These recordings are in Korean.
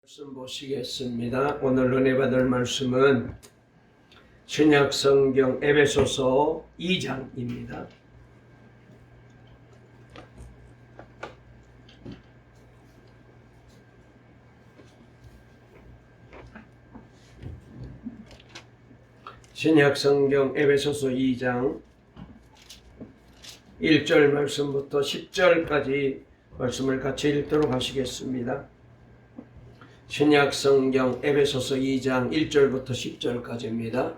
말씀 보시겠습니다. 오늘 은혜 받을 말씀은 신약 성경 에베소서 2장입니다. 신약 성경 에베소서 2장 1절 말씀부터 10절까지 말씀을 같이 읽도록 하시겠습니다. 신약 성경 에베소서 2장 1절부터 10절까지입니다.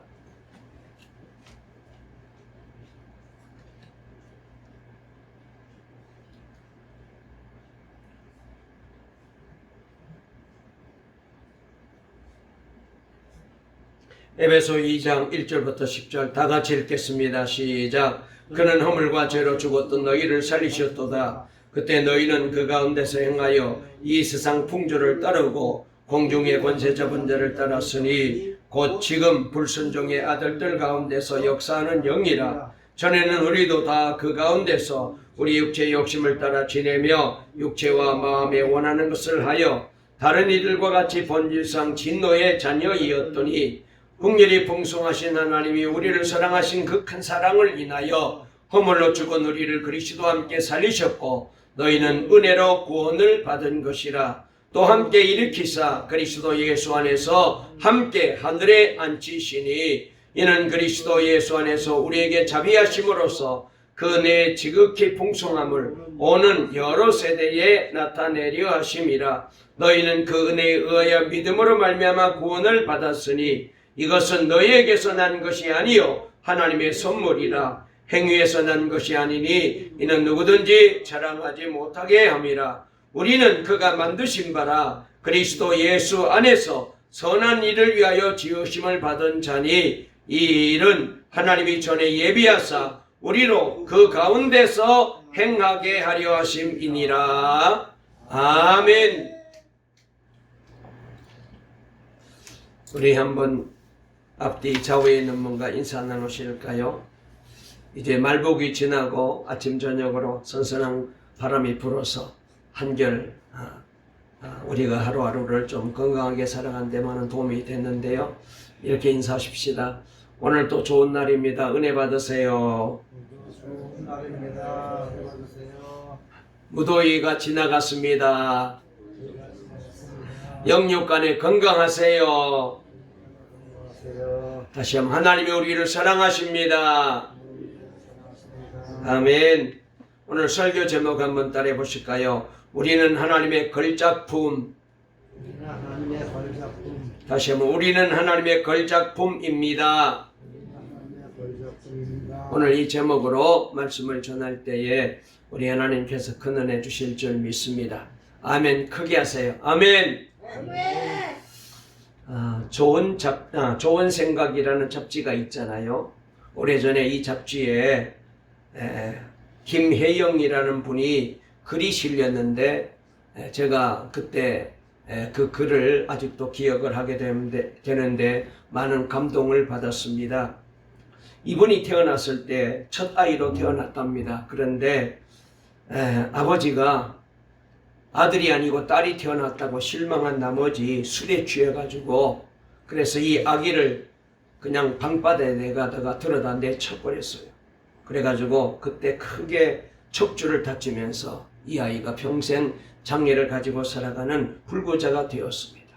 에베소 2장 1절부터 10절 다 같이 읽겠습니다. 시작. 그는 허물과 죄로 죽었던 너희를 살리셨도다. 그때 너희는 그 가운데서 행하여 이 세상 풍조를 따르고 공중의 권세 잡은 자를 따랐으니 곧 지금 불순종의 아들들 가운데서 역사하는 영이라. 전에는 우리도 다 그 가운데서 우리 육체의 욕심을 따라 지내며 육체와 마음에 원하는 것을 하여 다른 이들과 같이 본질상 진노의 자녀이었더니 긍휼이 풍성하신 하나님이 우리를 사랑하신 그 큰 사랑을 인하여 허물로 죽은 우리를 그리스도와 함께 살리셨고 너희는 은혜로 구원을 받은 것이라. 또 함께 일으키사 그리스도 예수 안에서 함께 하늘에 앉히시니 이는 그리스도 예수 안에서 우리에게 자비하심으로써 그 은혜의 지극히 풍성함을 오는 여러 세대에 나타내려 하심이라. 너희는 그 은혜에 의하여 믿음으로 말미암아 구원을 받았으니 이것은 너희에게서 난 것이 아니요 하나님의 선물이라. 행위에서 난 것이 아니니 이는 누구든지 자랑하지 못하게 함이라. 우리는 그가 만드신 바라 그리스도 예수 안에서 선한 일을 위하여 지으심을 받은 자니 이 일은 하나님이 전에 예비하사 우리로 그 가운데서 행하게 하려 하심이니라. 아멘. 우리 한번 앞뒤 좌우에 있는 분과 인사 나누실까요? 이제 말복이 지나고 아침 저녁으로 선선한 바람이 불어서 한결 우리가 하루하루를 좀 건강하게 살아가는 데 많은 도움이 됐는데요. 이렇게 인사하십시다. 오늘 또 좋은 날입니다. 은혜 받으세요. 좋은 날입니다. 은혜 받으세요. 무더위가 지나갔습니다. 영육간에 건강하세요. 다시 한번 하나님이 우리를 사랑하십니다. 아멘. 오늘 설교 제목 한번 따라해 보실까요? 우리는 하나님의 걸작품. 다시 한번 우리는 하나님의 걸작품입니다. 오늘 이 제목으로 말씀을 전할 때에 우리 하나님께서 큰 은혜 주실 줄 믿습니다. 아멘. 크게 하세요. 아멘. 좋은 생각이라는 잡지가 있잖아요. 오래전에 이 잡지에 김혜영이라는 분이 글이 실렸는데 제가 그때 그 글을 아직도 기억을 하게 되는데 많은 감동을 받았습니다. 이분이 태어났을 때 첫 아이로 태어났답니다. 그런데 아버지가 아들이 아니고 딸이 태어났다고 실망한 나머지 술에 취해가지고 그래서 이 아기를 그냥 방바다에 내가다가 들어다 내쳐버렸어요. 그래가지고 그때 크게 척추를 다치면서 이 아이가 평생 장애를 가지고 살아가는 불구자가 되었습니다.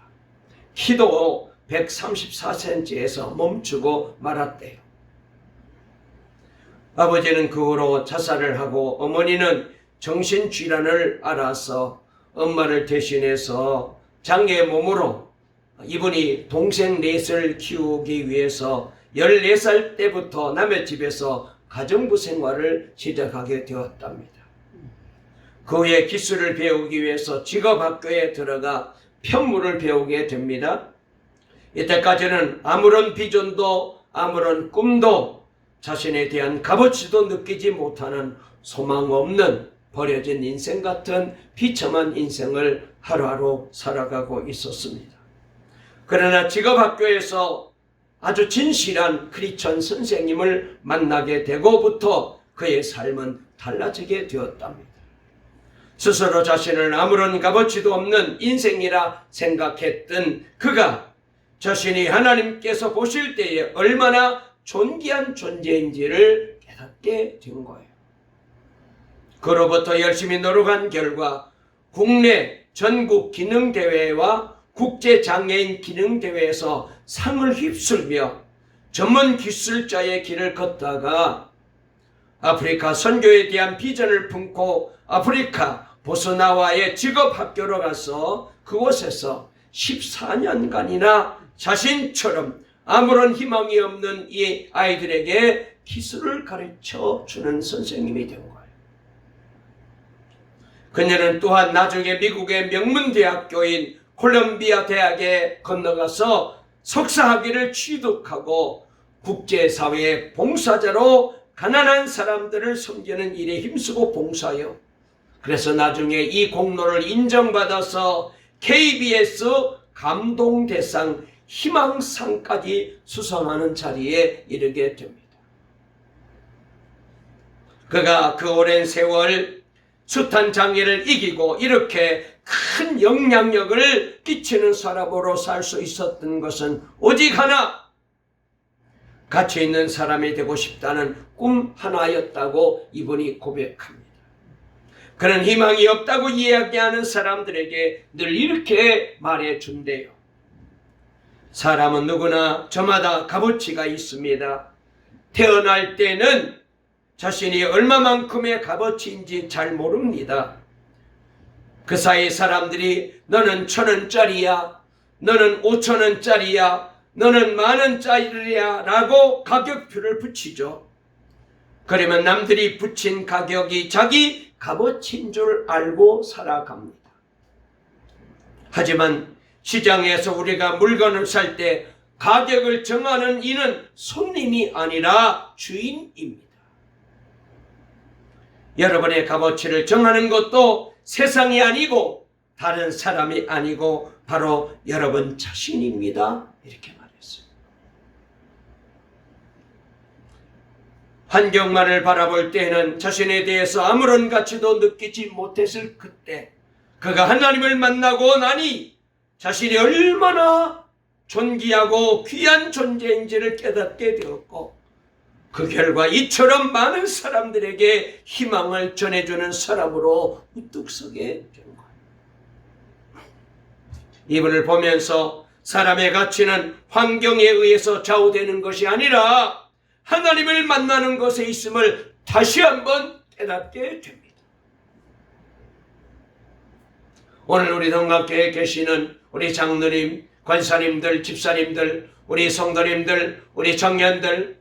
키도 134cm에서 멈추고 말았대요. 아버지는 그 후로 자살을 하고 어머니는 정신질환을 앓아서 엄마를 대신해서 장애 몸으로 이분이 동생 넷을 키우기 위해서 14살 때부터 남의 집에서 가정부 생활을 시작하게 되었답니다. 그 후에 기술을 배우기 위해서 직업학교에 들어가 편물을 배우게 됩니다. 이때까지는 아무런 비전도 아무런 꿈도 자신에 대한 값어치도 느끼지 못하는 소망 없는 버려진 인생 같은 비참한 인생을 하루하루 살아가고 있었습니다. 그러나 직업학교에서 아주 진실한 크리스천 선생님을 만나게 되고부터 그의 삶은 달라지게 되었답니다. 스스로 자신을 아무런 값어치도 없는 인생이라 생각했던 그가 자신이 하나님께서 보실 때에 얼마나 존귀한 존재인지를 깨닫게 된 거예요. 그로부터 열심히 노력한 결과 국내 전국 기능대회와 국제장애인 기능대회에서 상을 휩쓸며 전문 기술자의 길을 걷다가 아프리카 선교에 대한 비전을 품고 아프리카 보스나와의 직업학교로 가서 그곳에서 14년간이나 자신처럼 아무런 희망이 없는 이 아이들에게 기술을 가르쳐 주는 선생님이 된 거예요. 그녀는 또한 나중에 미국의 명문대학교인 콜롬비아 대학에 건너가서 석사학위를 취득하고 국제사회의 봉사자로 가난한 사람들을 섬기는 일에 힘쓰고 봉사해요. 그래서 나중에 이 공로를 인정받아서 KBS 감동대상 희망상까지 수상하는 자리에 이르게 됩니다. 그가 그 오랜 세월 숱한 장애를 이기고 이렇게 큰 영향력을 끼치는 사람으로 살 수 있었던 것은 오직 하나, 가치 있는 사람이 되고 싶다는 꿈 하나였다고 이분이 고백합니다. 그는 희망이 없다고 이야기하는 사람들에게 늘 이렇게 말해준대요. 사람은 누구나 저마다 값어치가 있습니다. 태어날 때는 자신이 얼마만큼의 값어치인지 잘 모릅니다. 그 사이 사람들이 너는 1,000원짜리야, 너는 5,000원짜리야, 너는 10,000원짜리야 라고 가격표를 붙이죠. 그러면 남들이 붙인 가격이 자기 값어치인 줄 알고 살아갑니다. 하지만 시장에서 우리가 물건을 살 때 가격을 정하는 이는 손님이 아니라 주인입니다. 여러분의 값어치를 정하는 것도 세상이 아니고 다른 사람이 아니고 바로 여러분 자신입니다. 이렇게 말했어요. 환경만을 바라볼 때에는 자신에 대해서 아무런 가치도 느끼지 못했을 그때 그가 하나님을 만나고 나니 자신이 얼마나 존귀하고 귀한 존재인지를 깨닫게 되었고 그 결과 이처럼 많은 사람들에게 희망을 전해주는 사람으로 우뚝 서게 된 거예요. 이분을 보면서 사람의 가치는 환경에 의해서 좌우되는 것이 아니라 하나님을 만나는 것에 있음을 다시 한번 깨닫게 됩니다. 오늘 우리 동학교에 계시는 우리 장로님, 권사님들, 집사님들, 우리 성도님들, 우리 청년들,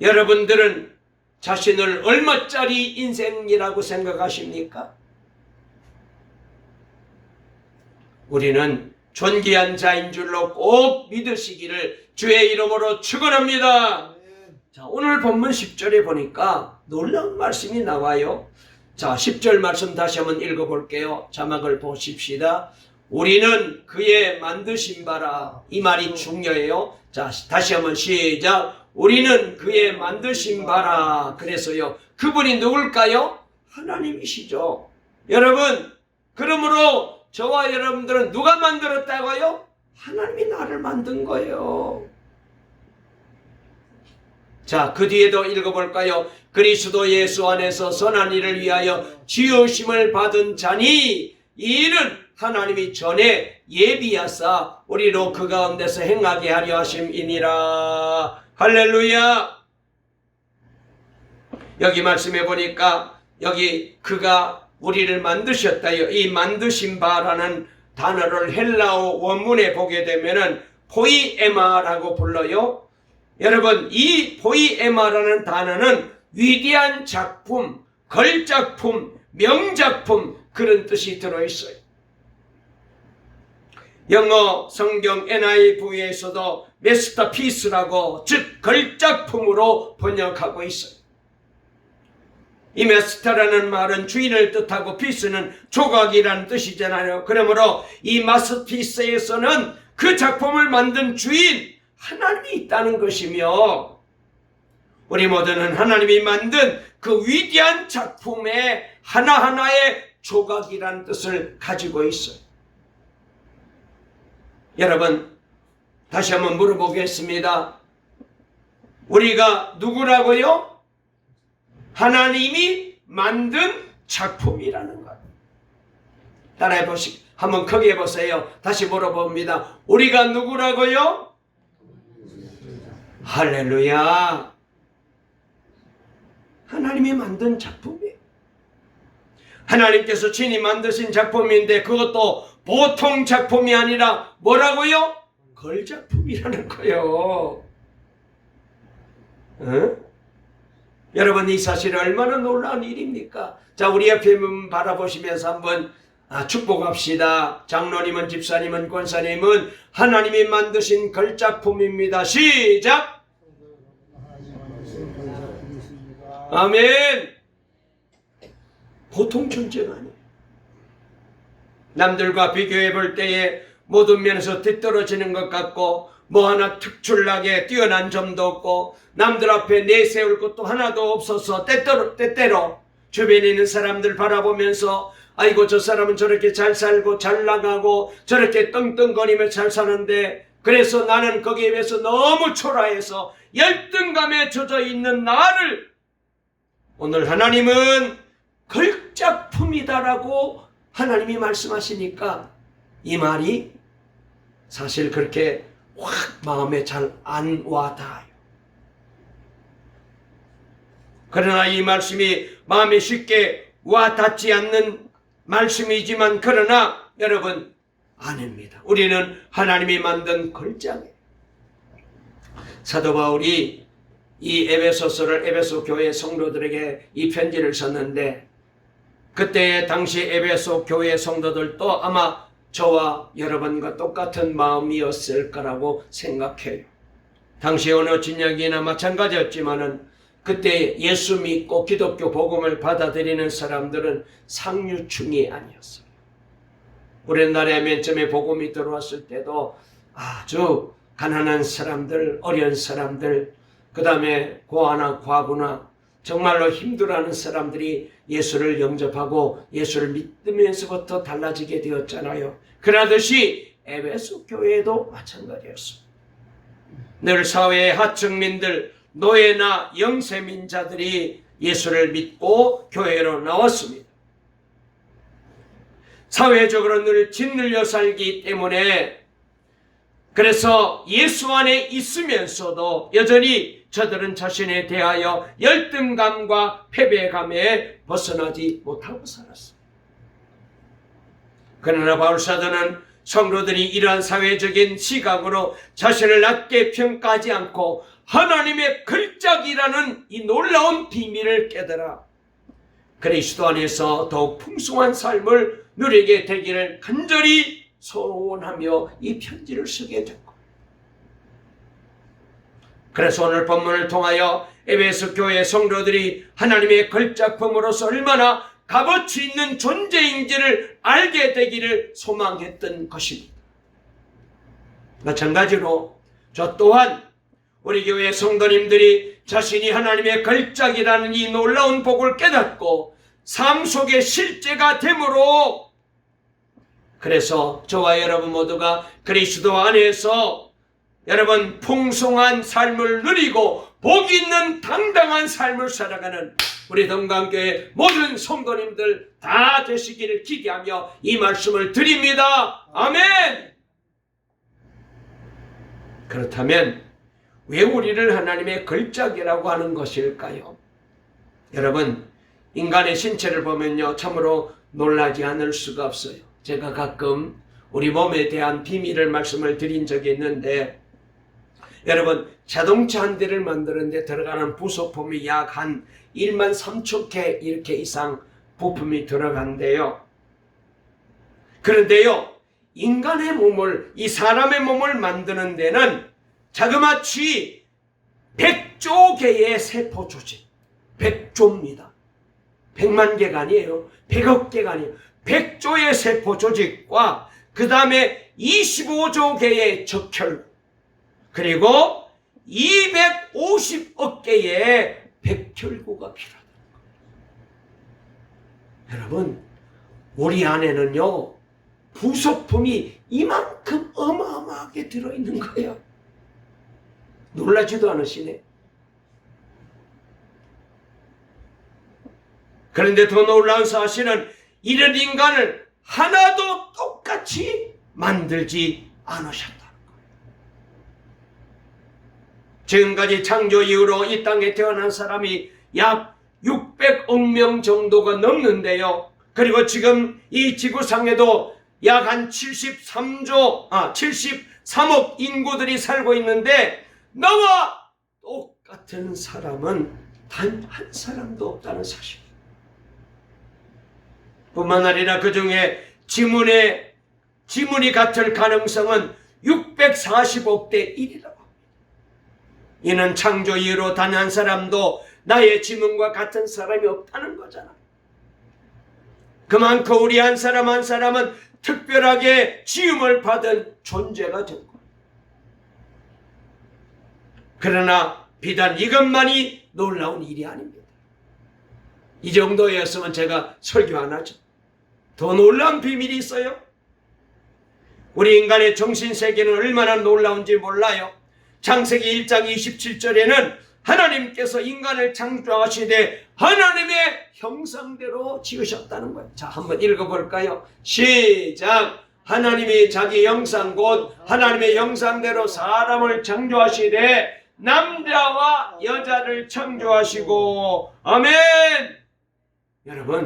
여러분들은 자신을 얼마짜리 인생이라고 생각하십니까? 우리는 존귀한 자인 줄로 꼭 믿으시기를 주의 이름으로 축원합니다. 자, 오늘 본문 10절에 보니까 놀라운 말씀이 나와요. 자, 10절 말씀 다시 한번 읽어볼게요. 자막을 보십시다. 우리는 그의 만드신 바라. 이 말이 중요해요. 자, 다시 한번 시작. 우리는 그의 만드신 바라. 그래서요, 그분이 누굴까요? 하나님이시죠. 여러분, 그러므로 저와 여러분들은 누가 만들었다고요? 하나님이 나를 만든 거예요. 자, 그 뒤에도 읽어볼까요? 그리스도 예수 안에서 선한 일을 위하여 지으심을 받은 자니 이 일은 하나님이 전에 예비하사 우리로 그 가운데서 행하게 하려 하심이니라. 할렐루야. 여기 말씀해 보니까 여기 그가 우리를 만드셨다요. 이 만드신 바라는 단어를 헬라어 원문에 보게 되면은 포이에마라고 불러요. 여러분, 이 포이에마라는 단어는 위대한 작품, 걸작품, 명작품 그런 뜻이 들어있어요. 영어 성경 NIV에서도 메스터피스라고 즉 걸작품으로 번역하고 있어요. 이 메스터라는 말은 주인을 뜻하고 피스는 조각이라는 뜻이잖아요. 그러므로 이 마스터피스에서는 그 작품을 만든 주인 하나님이 있다는 것이며 우리 모두는 하나님이 만든 그 위대한 작품의 하나하나의 조각이란 뜻을 가지고 있어요. 여러분, 다시 한번 물어보겠습니다. 우리가 누구라고요? 하나님이 만든 작품이라는 것. 따라해 보시고 한번 크게 해보세요. 다시 물어봅니다. 우리가 누구라고요? 할렐루야. 하나님이 만든 작품이에요. 하나님께서 친히 만드신 작품인데 그것도 보통 작품이 아니라 뭐라고요? 걸작품이라는 거예요. 여러분, 이 사실이 얼마나 놀라운 일입니까? 자, 우리 옆에 분 바라보시면서 한번 축복합시다. 장로님은, 집사님은, 권사님은 하나님이 만드신 걸작품입니다. 시작! 아멘. 보통 존재가 아니에요. 남들과 비교해 볼 때에 모든 면에서 뒤떨어지는 것 같고 뭐 하나 특출나게 뛰어난 점도 없고 남들 앞에 내세울 것도 하나도 없어서 때때로 주변에 있는 사람들 바라보면서 아이고 저 사람은 저렇게 잘 살고 잘 나가고 저렇게 떵떵거리며 잘 사는데 그래서 나는 거기에 비해서 너무 초라해서 열등감에 젖어 있는 나를 오늘 하나님은 걸작품이다라고 하나님이 말씀하시니까 이 말이 사실 그렇게 확 마음에 잘 안 와닿아요. 그러나 이 말씀이 마음에 쉽게 와닿지 않는 말씀이지만 그러나 여러분 아닙니다. 우리는 하나님이 만든 걸작이에요. 사도 바울이 이 에베소서를 에베소 교회 성도들에게 이 편지를 썼는데 그때 당시 에베소 교회 성도들도 아마 저와 여러분과 똑같은 마음이었을 거라고 생각해요. 당시 어느 진영이나 마찬가지였지만은 그때 예수 믿고 기독교 복음을 받아들이는 사람들은 상류층이 아니었어요. 우리나라에 맨 처음에 복음이 들어왔을 때도 아주 가난한 사람들, 어려운 사람들, 그 다음에 고아나 과부나 정말로 힘들어하는 사람들이 예수를 영접하고 예수를 믿으면서부터 달라지게 되었잖아요. 그러듯이 에베소 교회도 마찬가지였습니다. 늘 사회의 하층민들, 노예나 영세민자들이 예수를 믿고 교회로 나왔습니다. 사회적으로 늘 짓눌려 살기 때문에 그래서 예수 안에 있으면서도 여전히 저들은 자신에 대하여 열등감과 패배감에 벗어나지 못하고 살았습니다. 그러나 바울사도는 성도들이 이러한 사회적인 시각으로 자신을 낮게 평가하지 않고 하나님의 걸작이라는 이 놀라운 비밀을 깨달아 그리스도 안에서 더욱 풍성한 삶을 누리게 되기를 간절히 소원하며 이 편지를 쓰게 된 거예요. 그래서 오늘 본문을 통하여 에베소 교회 성도들이 하나님의 걸작품으로서 얼마나 값어치 있는 존재인지를 알게 되기를 소망했던 것입니다. 마찬가지로 저 또한 우리 교회 성도님들이 자신이 하나님의 걸작이라는 이 놀라운 복을 깨닫고 삶 속의 실제가 되므로 그래서 저와 여러분 모두가 그리스도 안에서 여러분 풍성한 삶을 누리고 복 있는 당당한 삶을 살아가는 우리 동강교회 모든 성도님들 다 되시기를 기대하며 이 말씀을 드립니다. 아멘. 그렇다면 왜 우리를 하나님의 걸작이라고 하는 것일까요? 여러분, 인간의 신체를 보면요 참으로 놀라지 않을 수가 없어요. 제가 가끔 우리 몸에 대한 비밀을 말씀을 드린 적이 있는데 여러분, 자동차 한 대를 만드는데 들어가는 부속품이 약 한 1만 3천 개 이렇게 이상 부품이 들어간대요. 그런데요, 인간의 몸을, 이 사람의 몸을 만드는 데는 자그마치 100조 개의 세포 조직, 100조입니다. 100만 개가 아니에요. 100억 개가 아니에요. 100조의 세포 조직과 그 다음에 25조 개의 적혈 그리고 250억 개의 백혈구가 필요하다. 여러분, 우리 안에는요, 부속품이 이만큼 어마어마하게 들어있는 거예요. 놀라지도 않으시네. 그런데 더 놀라운 사실은 이런 인간을 하나도 똑같이 만들지 않으셨다는 거예요. 지금까지 창조 이후로 이 땅에 태어난 사람이 약 600억 명 정도가 넘는데요. 그리고 지금 이 지구상에도 약 한 73억 인구들이 살고 있는데 나와 똑같은 사람은 단 한 사람도 없다는 사실. 뿐만 아니라 그 중에 지문이 같을 가능성은 640억 대 1이라고 합니다. 이는 창조 이후로 단 한 사람도 나의 지문과 같은 사람이 없다는 거잖아. 그만큼 우리 한 사람 한 사람은 특별하게 지음을 받은 존재가 된 거예요. 그러나 비단 이것만이 놀라운 일이 아닙니다. 이 정도였으면 제가 설교 안 하죠. 더 놀라운 비밀이 있어요. 우리 인간의 정신세계는 얼마나 놀라운지 몰라요. 창세기 1장 27절에는 하나님께서 인간을 창조하시되 하나님의 형상대로 지으셨다는 거예요. 자, 한번 읽어볼까요? 시작! 하나님이 자기 형상 곧 하나님의 형상대로 사람을 창조하시되 남자와 여자를 창조하시고 아멘! 여러분,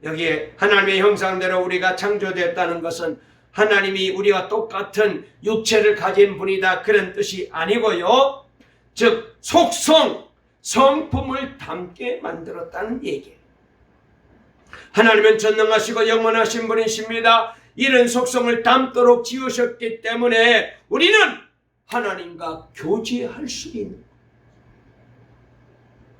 여기에 하나님의 형상대로 우리가 창조됐다는 것은 하나님이 우리와 똑같은 육체를 가진 분이다 그런 뜻이 아니고요. 즉 속성, 성품을 담게 만들었다는 얘기예요. 하나님은 전능하시고 영원하신 분이십니다. 이런 속성을 담도록 지으셨기 때문에 우리는 하나님과 교제할 수 있는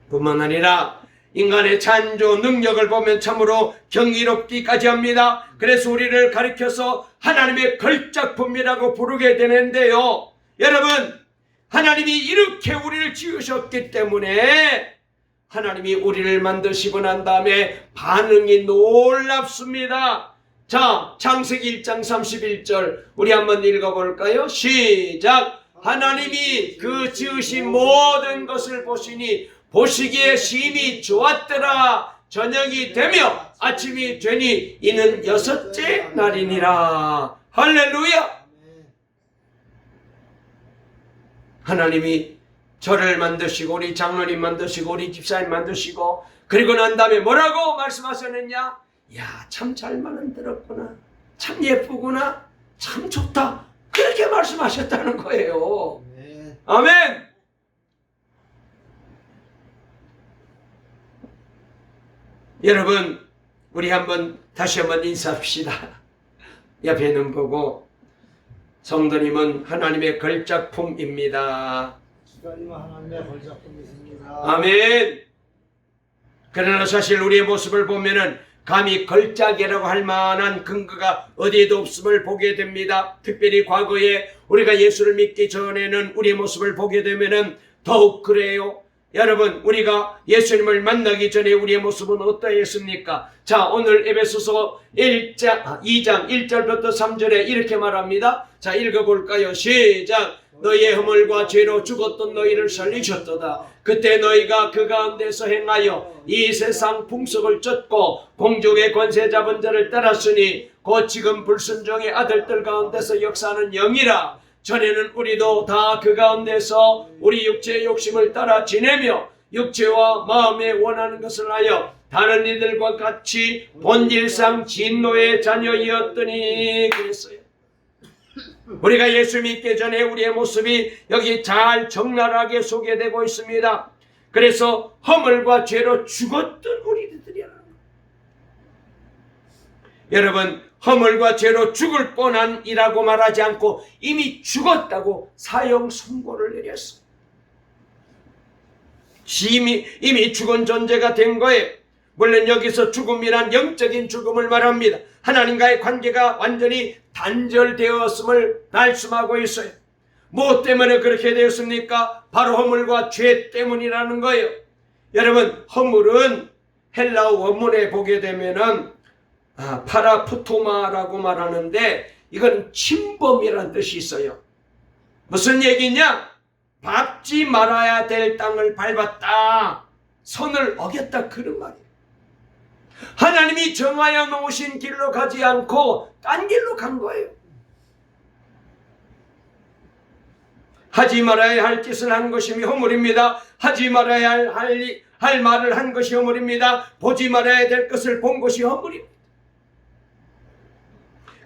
뿐만 아니라 인간의 창조 능력을 보면 참으로 경이롭기까지 합니다. 그래서 우리를 가리켜서 하나님의 걸작품이라고 부르게 되는데요. 여러분, 하나님이 이렇게 우리를 지으셨기 때문에 하나님이 우리를 만드시고 난 다음에 반응이 놀랍습니다. 자, 창세기 1장 31절 우리 한번 읽어볼까요? 시작! 하나님이 그 지으신 모든 것을 보시니 보시기에 심히 좋았더라. 저녁이 되며 아침이 되니 이는 6째 날이니라. 할렐루야. 하나님이 저를 만드시고 우리 장로님 만드시고 우리 집사님 만드시고 그리고 난 다음에 뭐라고 말씀하셨느냐? 야, 참 잘 만들었구나. 참 예쁘구나. 참 좋다. 그렇게 말씀하셨다는 거예요. 아멘. 여러분, 우리 다시 한번 인사합시다. 옆에 눈 보고 성도님은 하나님의 걸작품입니다. 주가님은 하나님의 걸작품이십니다. 아멘. 그러나 사실 우리의 모습을 보면은 감히 걸작이라고 할 만한 근거가 어디에도 없음을 보게 됩니다. 특별히 과거에 우리가 예수를 믿기 전에는 우리의 모습을 보게 되면은 더욱 그래요. 여러분, 우리가 예수님을 만나기 전에 우리의 모습은 어떠했습니까? 자, 오늘 에베소서 2장 1절부터 3절에 이렇게 말합니다. 자, 읽어볼까요? 시작! 너희의 허물과 죄로 죽었던 너희를 살리셨도다. 그때 너희가 그 가운데서 행하여 이 세상 풍속을 쫓고 공중의 권세 잡은 자를 따랐으니 곧 지금 불순종의 아들들 가운데서 역사하는 영이라. 전에는 우리도 다 그 가운데서 우리 육체의 욕심을 따라 지내며 육체와 마음에 원하는 것을 하여 다른 이들과 같이 본질상 진노의 자녀이었더니 그랬어요. 우리가 예수 믿기 전에 우리의 모습이 여기 잘 적나라하게 소개되고 있습니다. 그래서 허물과 죄로 죽었던 우리들이야. 여러분, 허물과 죄로 죽을 뻔한이라고 말하지 않고 이미 죽었다고 사형 선고를 내렸어. 이미 죽은 존재가 된 거예요. 물론 여기서 죽음이란 영적인 죽음을 말합니다. 하나님과의 관계가 완전히 단절되었음을 말씀하고 있어요. 무엇 때문에 그렇게 되었습니까? 바로 허물과 죄 때문이라는 거예요. 여러분, 허물은 헬라어 원문에 보게 되면은 파라푸토마라고 말하는데 이건 침범이라는 뜻이 있어요. 무슨 얘기냐? 밟지 말아야 될 땅을 밟았다. 선을 어겼다, 그런 말이에요. 하나님이 정하여 놓으신 길로 가지 않고 딴 길로 간 거예요. 하지 말아야 할 짓을 한 것이 허물입니다. 하지 말아야 할 말을 한 것이 허물입니다. 보지 말아야 될 것을 본 것이 허물입니다.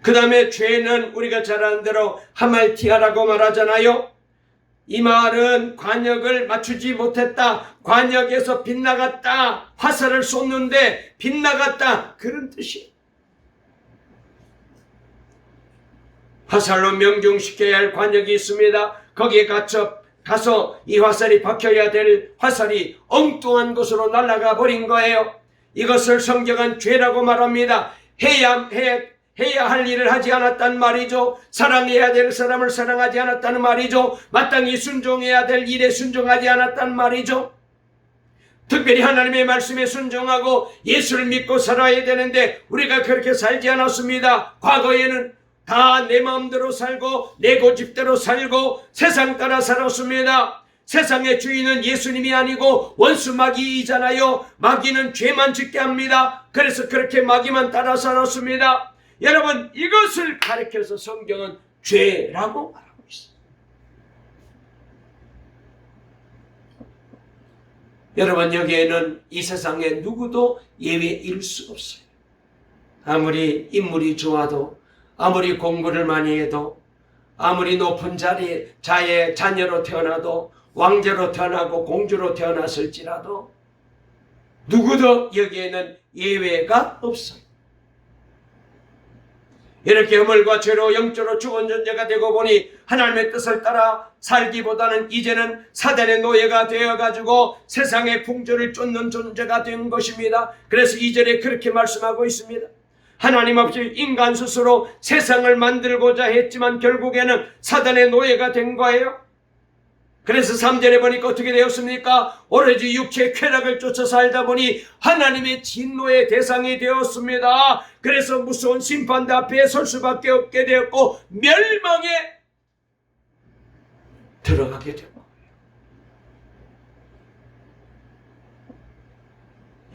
그 다음에 죄는 우리가 잘 아는 대로 하말티아라고 말하잖아요. 이 말은 관역을 맞추지 못했다, 관역에서 빗나갔다, 화살을 쏘는데 빗나갔다, 그런 뜻이에요. 화살로 명중시켜야 할 관역이 있습니다. 거기에 가서 이 화살이 박혀야 될 화살이 엉뚱한 곳으로 날아가 버린 거예요. 이것을 성경은 죄라고 말합니다. 해야 할 일을 하지 않았단 말이죠. 사랑해야 될 사람을 사랑하지 않았다는 말이죠. 마땅히 순종해야 될 일에 순종하지 않았단 말이죠. 특별히 하나님의 말씀에 순종하고 예수를 믿고 살아야 되는데 우리가 그렇게 살지 않았습니다. 과거에는 다 내 마음대로 살고 내 고집대로 살고 세상 따라 살았습니다. 세상의 주인은 예수님이 아니고 원수 마귀이잖아요. 마귀는 죄만 짓게 합니다. 그래서 그렇게 마귀만 따라 살았습니다. 여러분, 이것을 가르쳐서 성경은 죄라고 말하고 있어요. 여러분, 여기에는 이 세상에 누구도 예외일 수 없어요. 아무리 인물이 좋아도, 아무리 공부를 많이 해도, 아무리 높은 자의 자녀로 태어나도, 왕자로 태어나고 공주로 태어났을지라도 누구도 여기에는 예외가 없어요. 이렇게 허물과 죄로 영적으로 죽은 존재가 되고 보니 하나님의 뜻을 따라 살기보다는 이제는 사단의 노예가 되어가지고 세상의 풍조를 쫓는 존재가 된 것입니다. 그래서 2절에 그렇게 말씀하고 있습니다. 하나님 없이 인간 스스로 세상을 만들고자 했지만 결국에는 사단의 노예가 된 거예요. 그래서 3절에 보니까 어떻게 되었습니까? 오로지 육체의 쾌락을 쫓아 살다 보니 하나님의 진노의 대상이 되었습니다. 그래서 무서운 심판대 앞에 설 수밖에 없게 되었고 멸망에 들어가게 된 거예요.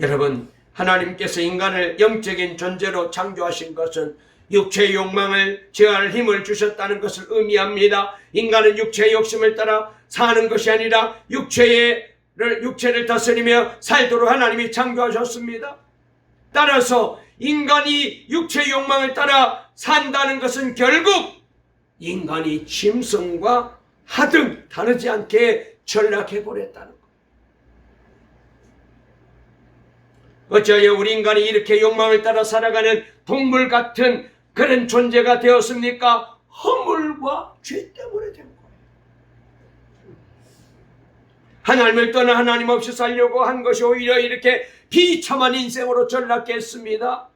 여러분, 하나님께서 인간을 영적인 존재로 창조하신 것은 육체의 욕망을 제어할 힘을 주셨다는 것을 의미합니다. 인간은 육체의 욕심을 따라 사는 것이 아니라 육체를 다스리며 살도록 하나님이 창조하셨습니다. 따라서 인간이 육체의 욕망을 따라 산다는 것은 결국 인간이 짐승과 하등 다르지 않게 전락해버렸다는 것. 어찌하여 우리 인간이 이렇게 욕망을 따라 살아가는 동물 같은 그런 존재가 되었습니까? 허물과 죄 때문에 된 거예요. 하나님을 떠나 하나님 없이 살려고 한 것이 오히려 이렇게 비참한 인생으로 전락했습니다.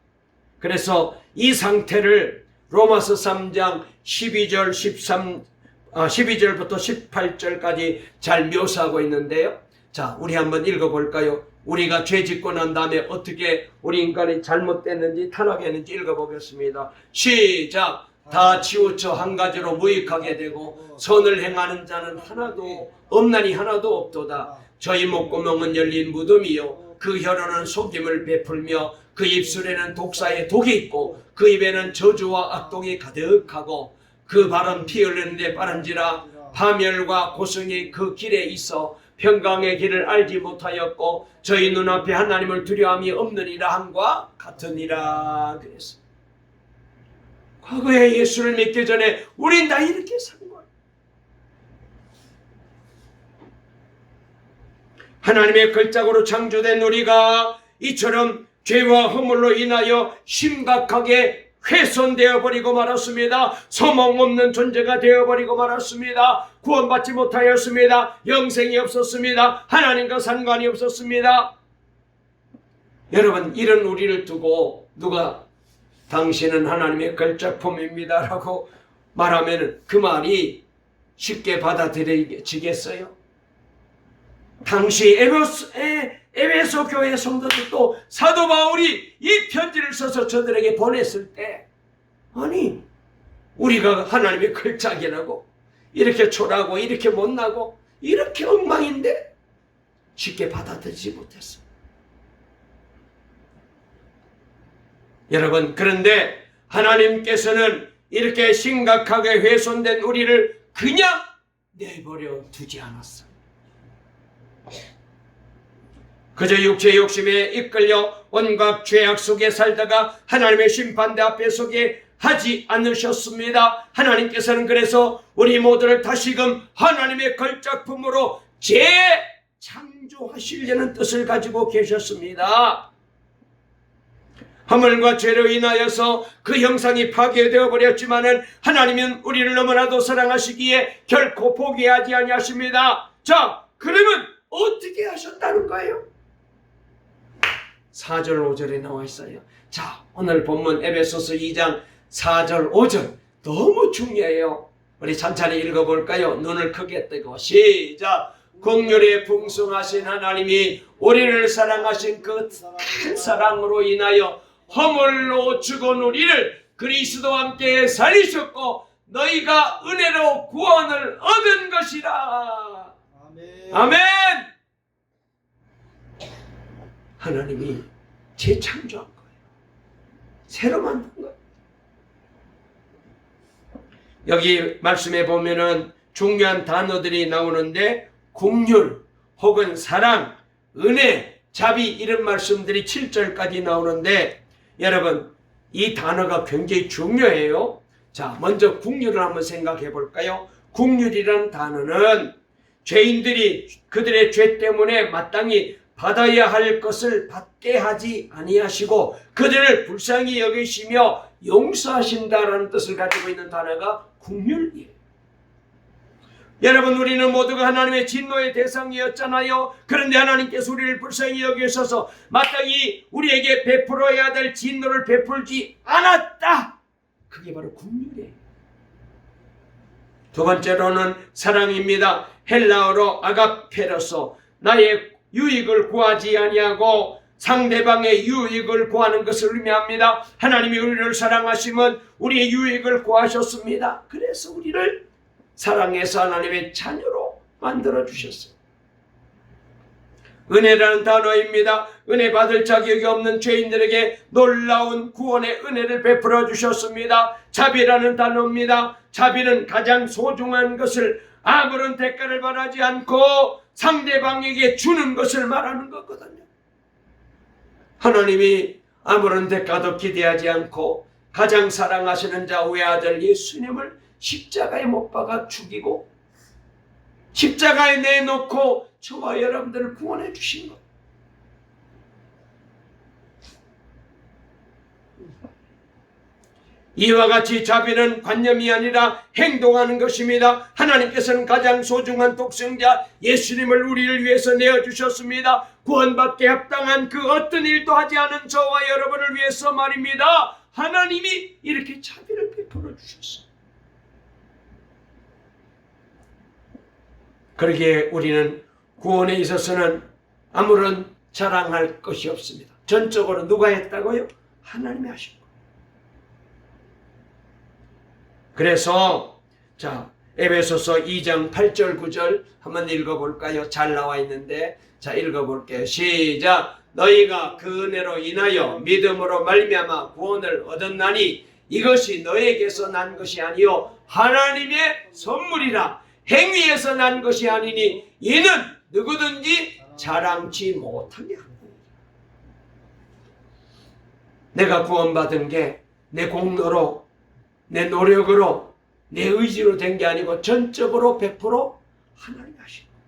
그래서 이 상태를 로마서 3장 12절부터 18절까지 잘 묘사하고 있는데요. 자, 우리 한번 읽어볼까요? 우리가 죄 짓고 난 다음에 어떻게 우리 인간이 잘못됐는지 타락했는지 읽어보겠습니다. 시작! 다 치우쳐 한 가지로 무익하게 되고 선을 행하는 자는 하나도 없나니 하나도 없도다. 저희 목구멍은 열린 무덤이요 그 혀로는 속임을 베풀며 그 입술에는 독사의 독이 있고 그 입에는 저주와 악독이 가득하고 그 발은 피 흘리는데 빠른지라 파멸과 고성이 그 길에 있어 평강의 길을 알지 못하였고 저희 눈앞에 하나님을 두려움이 없느니라 함과 같으니라. 그랬어요. 과거에 예수를 믿기 전에 우린 다 이렇게 산 거예요. 하나님의 걸작으로 창조된 우리가 이처럼 죄와 허물로 인하여 심각하게 훼손되어 버리고 말았습니다. 소망 없는 존재가 되어버리고 말았습니다. 구원받지 못하였습니다. 영생이 없었습니다. 하나님과 상관이 없었습니다. 여러분, 이런 우리를 두고 누가 당신은 하나님의 걸작품입니다 라고 말하면 그 말이 쉽게 받아들여지겠어요? 당시 에베소 교회 성도들도 사도 바울이 이 편지를 써서 저들에게 보냈을 때, 아니 우리가 하나님의 걸작이라고, 이렇게 초라하고 이렇게 못나고 이렇게 엉망인데 쉽게 받아들이지 못했어. 여러분, 그런데 하나님께서는 이렇게 심각하게 훼손된 우리를 그냥 내버려 두지 않았어. 그저 육체의 욕심에 이끌려 온갖 죄악 속에 살다가 하나님의 심판대 앞에 서게 하지 않으셨습니다. 하나님께서는 그래서 우리 모두를 다시금 하나님의 걸작품으로 재창조하시려는 뜻을 가지고 계셨습니다. 허물과 죄로 인하여서 그 형상이 파괴되어 버렸지만은 하나님은 우리를 너무나도 사랑하시기에 결코 포기하지 아니하십니다. 자, 그러면 어떻게 하셨다는 거예요? 4절 5절에 나와 있어요. 자, 오늘 본문 에베소서 2장 4절 5절 너무 중요해요. 우리 천천히 읽어볼까요? 눈을 크게 뜨고 시작. 긍휼에 풍성하신 하나님이 우리를 사랑하신 그 큰 사랑으로 인하여 허물로 죽은 우리를 그리스도와 함께 살리셨고 너희가 은혜로 구원을 얻은 것이라. 아멘. 아멘. 하나님이 재창조한 거예요. 새로 만든 거예요. 여기 말씀에 보면은 중요한 단어들이 나오는데 긍휼 혹은 사랑, 은혜, 자비 이런 말씀들이 7절까지 나오는데 여러분 이 단어가 굉장히 중요해요. 자, 먼저 긍휼을 한번 생각해 볼까요? 긍휼이라는 단어는 죄인들이 그들의 죄 때문에 마땅히 받아야 할 것을 받게 하지 아니하시고 그들을 불쌍히 여기시며 용서하신다라는 뜻을 가지고 있는 단어가 긍휼이에요. 여러분, 우리는 모두가 하나님의 진노의 대상이었잖아요. 그런데 하나님께서 우리를 불쌍히 여기셔서 마땅히 우리에게 베풀어야 될 진노를 베풀지 않았다. 그게 바로 긍휼이에요. 두 번째로는 사랑입니다. 헬라어로 아가페로서, 나의 유익을 구하지 아니하고 상대방의 유익을 구하는 것을 의미합니다. 하나님이 우리를 사랑하시면 우리의 유익을 구하셨습니다. 그래서 우리를 사랑해서 하나님의 자녀로 만들어주셨어요. 은혜라는 단어입니다. 은혜 받을 자격이 없는 죄인들에게 놀라운 구원의 은혜를 베풀어 주셨습니다. 자비라는 단어입니다. 자비는 가장 소중한 것을 아무런 대가를 바라지 않고 상대방에게 주는 것을 말하는 거거든요. 하나님이 아무런 대가도 기대하지 않고 가장 사랑하시는 자 외아들 예수님을 십자가에 못 박아 죽이고 십자가에 내놓고 저와 여러분들을 구원해 주신 것. 이와 같이 자비는 관념이 아니라 행동하는 것입니다. 하나님께서는 가장 소중한 독생자 예수님을 우리를 위해서 내어주셨습니다. 구원받게 합당한 그 어떤 일도 하지 않은 저와 여러분을 위해서 말입니다. 하나님이 이렇게 자비를 베풀어 주셨어요. 그러기에 우리는 구원에 있어서는 아무런 자랑할 것이 없습니다. 전적으로 누가 했다고요? 하나님이 하신 거예요. 그래서 자, 에베소서 2장 8절 9절 한번 읽어볼까요? 잘 나와 있는데 자, 읽어볼게요. 시작. 너희가 그 은혜로 인하여 믿음으로 말미암아 구원을 얻었나니 이것이 너에게서 난 것이 아니요 하나님의 선물이라. 행위에서 난 것이 아니니 이는 누구든지 자랑치 못하게 합니다. 내가 구원받은 게 내 공로로, 내 노력으로, 내 의지로 된 게 아니고 전적으로 100% 하나님이 하신 거예요.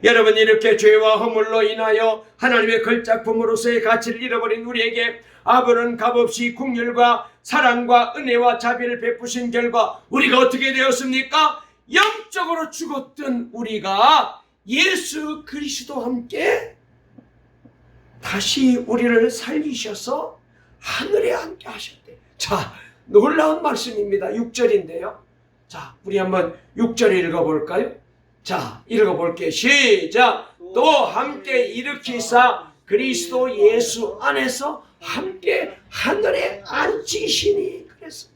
여러분, 이렇게 죄와 허물로 인하여 하나님의 걸작품으로서의 가치를 잃어버린 우리에게 아버는 값없이 긍휼과 사랑과 은혜와 자비를 베푸신 결과 우리가 어떻게 되었습니까? 영적으로 죽었던 우리가 예수 그리스도와 함께 다시 우리를 살리셔서 하늘에 함께 하셨대. 자, 놀라운 말씀입니다. 6절인데요. 자, 우리 한번 6절 읽어볼까요? 자, 읽어볼게요. 시작. 또 함께 일으키사 그리스도 예수 안에서 함께 하늘에 앉히시니. 그래서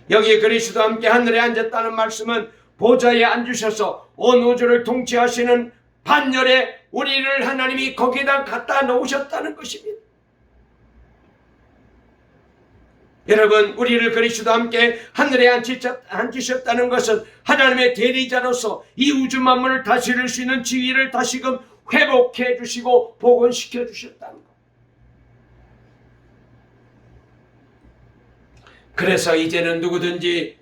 여기 그리스도 함께 하늘에 앉았다는 말씀은 보좌에 앉으셔서 온 우주를 통치하시는 반열에 우리를 하나님이 거기다 갖다 놓으셨다는 것입니다. 여러분, 우리를 그리스도 함께 하늘에 앉히셨다는 것은 하나님의 대리자로서 이 우주 만물을 다스릴 수 있는 지위를 다시금 회복해 주시고 복원시켜 주셨다는 것. 그래서 이제는 누구든지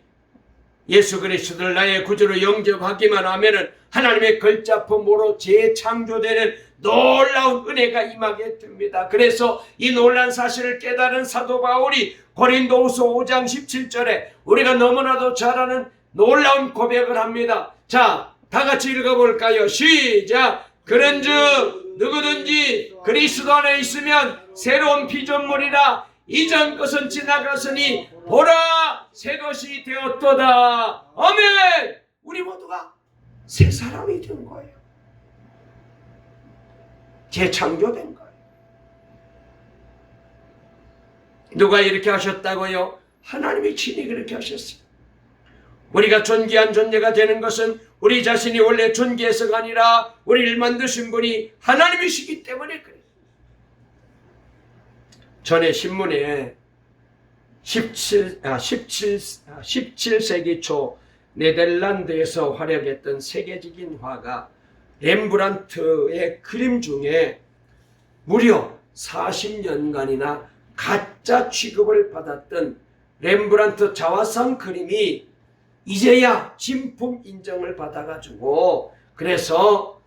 예수 그리스도를 나의 구주로 영접하기만 하면은 하나님의 걸작품으로 재창조되는 놀라운 은혜가 임하게 됩니다. 그래서 이 놀란 사실을 깨달은 사도 바울이 고린도후서 5장 17절에 우리가 너무나도 잘 아는 놀라운 고백을 합니다. 자, 다 같이 읽어볼까요? 시작. 그런즉 누구든지 그리스도 안에 있으면 새로운 피조물이라 이전 것은 지나갔으니 보라 새 것이 되었도다. 아멘. 우리 모두가 새 사람이 된 거예요. 재창조된 거예요. 누가 이렇게 하셨다고요? 하나님이 친히 그렇게 하셨어요. 우리가 존귀한 존재가 되는 것은 우리 자신이 원래 존귀해서가 아니라 우리를 만드신 분이 하나님이시기 때문에 그래요. 전에 신문에 17세기 초 네덜란드에서 활약했던 세계적인 화가 렘브란트의 그림 중에 무려 40년간이나 가짜 취급을 받았던 렘브란트 자화상 그림이 이제야 진품 인정을 받아가지고 그래서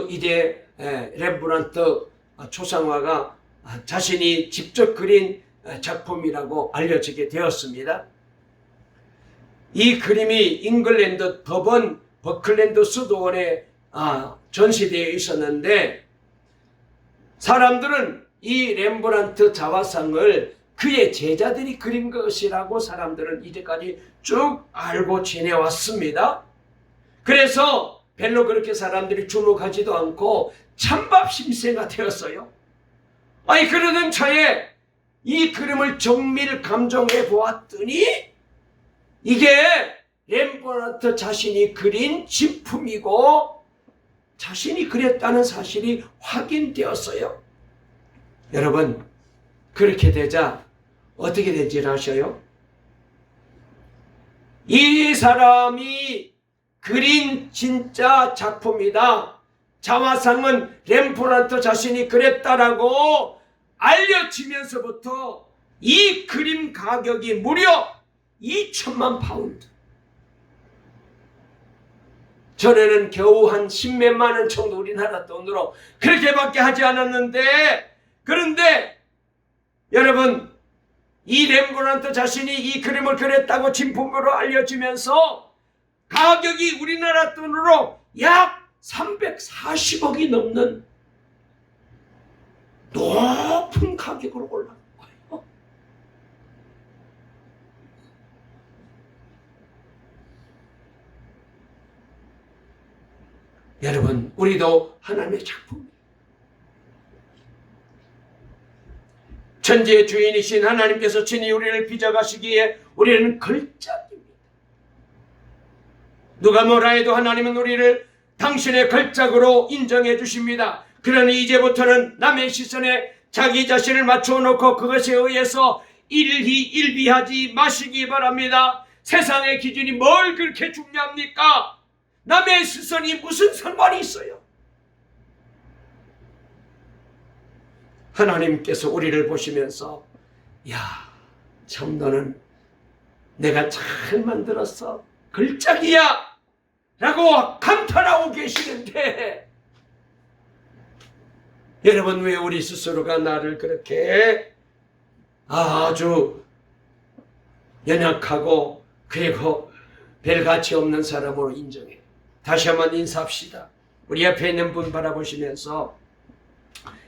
이제 렘브란트 초상화가 자신이 직접 그린 작품이라고 알려지게 되었습니다. 이 그림이 잉글랜드 더번 버클랜드 수도원에 전시되어 있었는데 사람들은 이 렘브란트 자화상을 그의 제자들이 그린 것이라고 사람들은 이제까지 쭉 알고 지내왔습니다. 그래서 별로 그렇게 사람들이 주목하지도 않고 찬밥 심세가 되었어요. 그러던 차에 이 그림을 정밀 감정해 보았더니 이게 렘브란트 자신이 그린 진품이고 자신이 그렸다는 사실이 확인되었어요. 여러분, 그렇게 되자 어떻게 된지를 아셔요? 이 사람이 그린 진짜 작품이다. 자화상은 렘브란트 자신이 그랬다라고 알려지면서부터 이 그림 가격이 무려 2천만 파운드. 전에는 겨우 한 10몇만 원 정도 우리나라 돈으로 그렇게밖에 하지 않았는데, 그런데 여러분, 이 렘브란트 자신이 이 그림을 그렸다고 진품으로 알려지면서 가격이 우리나라 돈으로 약 340억이 넘는 높은 가격으로 올라간 거예요. 여러분, 우리도 하나님의 작품이에요. 천지의 주인이신 하나님께서 친히 우리를 빚어가시기에 우리는 걸작입니다. 누가 뭐라 해도 하나님은 우리를 당신의 걸작으로 인정해 주십니다. 그러니 이제부터는 남의 시선에 자기 자신을 맞춰놓고 그것에 의해서 일비하지 마시기 바랍니다. 세상의 기준이 뭘 그렇게 중요합니까? 남의 시선이 무슨 상관이 있어요? 하나님께서 우리를 보시면서 참 너는 내가 잘 만들었어, 걸작이야 라고 감탄하고 계시는데, 여러분, 왜 우리 스스로가 나를 그렇게 아주 연약하고 그리고 별 가치 없는 사람으로 인정해요? 다시 한번 인사합시다. 우리 옆에 있는 분 바라보시면서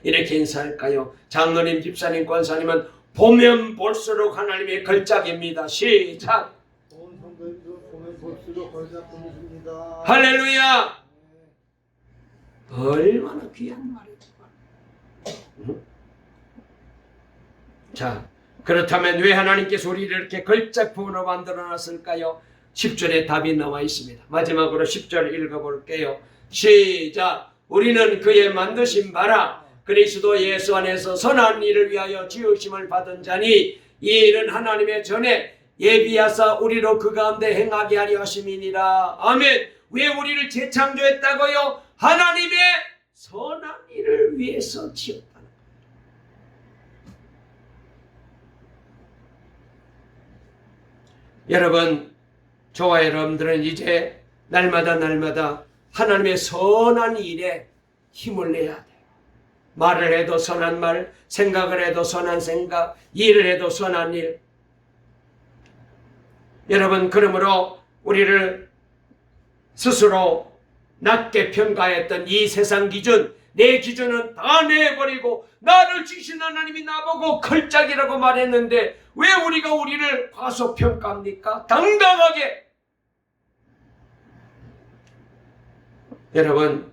이렇게 인사할까요? 장로님, 집사님, 권사님은 보면 볼수록 하나님의 걸작입니다. 시작. 온 성도님들 보면 볼수록 걸작품 있습니다. 할렐루야. 얼마나 귀한 말이죠. 자, 그렇다면 왜 하나님께서 우리를 이렇게 걸작품으로 만들어놨을까요? 10절에 답이 나와 있습니다. 마지막으로 10절 읽어볼게요. 시작. 우리는 그의 만드신 바라 그리스도 예수 안에서 선한 일을 위하여 지으심을 받은 자니 이 일은 하나님의 전에 예비하사 우리로 그 가운데 행하게 하려 하심이니라. 아멘. 왜 우리를 재창조했다고요? 하나님의 선한 일을 위해서 지었다는 거예요. 여러분, 저와 여러분들은 이제 날마다 하나님의 선한 일에 힘을 내야 돼요. 말을 해도 선한 말, 생각을 해도 선한 생각, 일을 해도 선한 일. 여러분, 그러므로 우리를 스스로 낮게 평가했던 이 세상 기준, 내 기준은 다 내버리고 나를 지신 하나님이 나보고 걸작이라고 말했는데 왜 우리가 우리를 과소평가합니까? 당당하게. 여러분,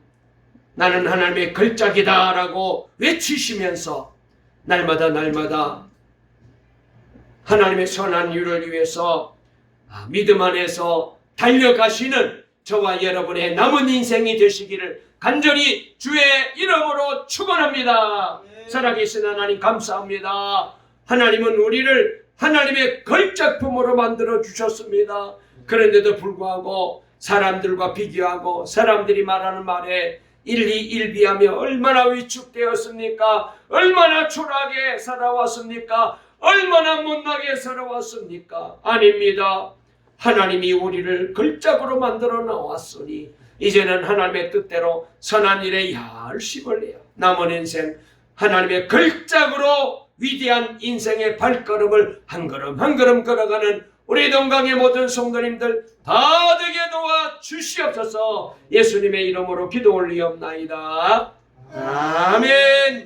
나는 하나님의 걸작이다 라고 외치시면서 날마다 하나님의 선한 일을 위해서 믿음 안에서 달려가시는 저와 여러분의 남은 인생이 되시기를 간절히 주의 이름으로 축원합니다. 살아계신 하나님 감사합니다. 하나님은 우리를 하나님의 걸작품으로 만들어 주셨습니다. 그런데도 불구하고 사람들과 비교하고 사람들이 말하는 말에 일희일비하며 얼마나 위축되었습니까? 얼마나 초라하게 살아왔습니까? 얼마나 못나게 살아왔습니까? 아닙니다. 하나님이 우리를 걸작으로 만들어 놓았으니 이제는 하나님의 뜻대로 선한 일에 열심을 내어 남은 인생 하나님의 걸작으로 위대한 인생의 발걸음을 한 걸음 한 걸음 걸어가는 우리 동강의 모든 성도님들 다 되게 도와 주시옵소서. 예수님의 이름으로 기도 올리옵나이다. 아멘.